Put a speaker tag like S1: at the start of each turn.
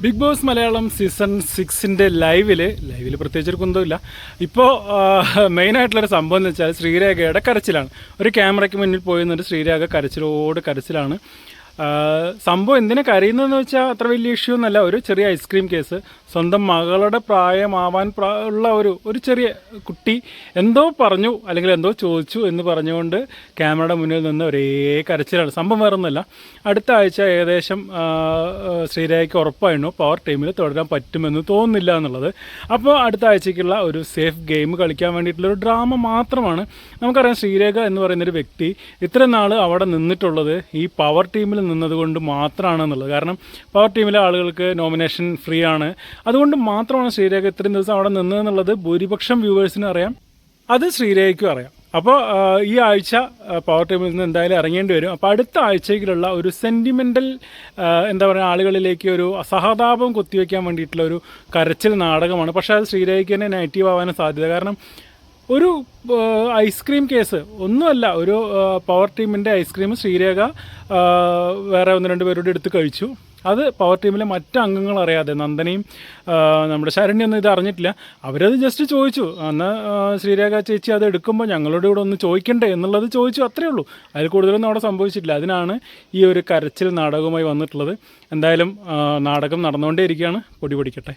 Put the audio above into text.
S1: Big boss Malayalam season 6ൻ്റെ ലൈവിൽ പ്രത്യേകിച്ചൊരു കുന്തമില്ല. ഇപ്പോൾ മെയിനായിട്ടുള്ളൊരു സംഭവം എന്ന് വെച്ചാൽ ശ്രീരേഖയുടെ കരച്ചിലാണ്. ഒരു ക്യാമറയ്ക്ക് മുന്നിൽ പോയി നിന്നിട്ട് ശ്രീരേഖ കരച്ചിലാണ്. സംഭവം എന്തിനാ കരയുന്നതെന്ന് വെച്ചാൽ അത്ര വലിയ ഇഷ്യൂ ഒന്നുമല്ല. ഒരു ചെറിയ ഐസ്ക്രീം കേസ്, സ്വന്തം മകളുടെ പ്രായമാവാൻ ഉള്ള ഒരു ചെറിയ കുട്ടി എന്തോ പറഞ്ഞു അല്ലെങ്കിൽ എന്തോ ചോദിച്ചു എന്ന് പറഞ്ഞുകൊണ്ട് ക്യാമറയുടെ മുന്നിൽ നിന്ന് ഒരേ കരച്ചിലാണ്. സംഭവം വേറൊന്നുമല്ല. അടുത്ത ആഴ്ച ഏകദേശം ശ്രീരേഖയ്ക്ക് ഉറപ്പായിരുന്നു പവർ ടീമിൽ തുടരാൻ പറ്റുമെന്ന് തോന്നുന്നില്ല എന്നുള്ളത്. അപ്പോൾ അടുത്ത ആഴ്ചയ്ക്കുള്ള ഒരു സേഫ് ഗെയിം കളിക്കാൻ വേണ്ടിയിട്ടുള്ളൊരു ഡ്രാമ മാത്രമാണ്. നമുക്കറിയാം ശ്രീരേഖ എന്ന് പറയുന്നൊരു വ്യക്തി ഇത്ര നാൾ അവിടെ നിന്നിട്ടുള്ളത് ഈ പവർ ടീമിൽ നിന്നതുകൊണ്ട് മാത്രമാണെന്നുള്ളത്. കാരണം പവർ ടീമിലെ ആളുകൾക്ക് നോമിനേഷൻ ഫ്രീ ആണ്. അതുകൊണ്ട് മാത്രമാണ് ശ്രീരേഖ ഇത്രയും ദിവസം അവിടെ നിന്നതെന്നുള്ളത് ഭൂരിപക്ഷം വ്യൂവേഴ്സിനും അറിയാം, അത് ശ്രീരേഖയ്ക്കും അറിയാം. അപ്പോൾ ഈ ആഴ്ച പവർ ടീമിൽ നിന്ന് എന്തായാലും ഇറങ്ങേണ്ടി വരും. അപ്പോൾ അടുത്ത ആഴ്ചയിലുള്ള ഒരു സെൻറ്റിമെൻ്റൽ എന്താ പറയുക, ആളുകളിലേക്ക് ഒരു സഹതാപം കുത്തിവെക്കാൻ വേണ്ടിയിട്ടുള്ള ഒരു കരച്ചിൽ നാടകമാണ്. പക്ഷേ അത് ശ്രീരേഖയ്ക്ക് തന്നെ നെഗറ്റീവ് ആവാനും സാധ്യത. കാരണം ഒരു ഐസ്ക്രീം കേസ് ഒന്നുമല്ല, ഒരു പവർ ടീമിൻ്റെ ഐസ്ക്രീം ശ്രീരേഖ വേറെ 1-2 പേരോട് എടുത്ത് കഴിച്ചു. അത് പവർ ടീമിലെ മറ്റ് അംഗങ്ങൾ അറിയാതെ, നന്ദനയും നമ്മുടെ ശരണ്യൊന്നും ഇത് അറിഞ്ഞിട്ടില്ല. അവരത് ജസ്റ്റ് ചോദിച്ചു. അന്ന് ശ്രീരേഖ ചേച്ചി അത് എടുക്കുമ്പോൾ ഞങ്ങളോട് ഇവിടെ ഒന്ന് ചോദിക്കണ്ടേ എന്നുള്ളത് ചോദിച്ചു, അത്രയേ ഉള്ളൂ. അതിൽ കൂടുതലൊന്നും അവിടെ സംഭവിച്ചിട്ടില്ല. അതിനാണ് ഈ ഒരു കരച്ചിൽ നാടകവുമായി വന്നിട്ടുള്ളത്. എന്തായാലും നാടകം നടന്നുകൊണ്ടേ ഇരിക്കുകയാണ്. പൊടി പൊടിക്കട്ടെ.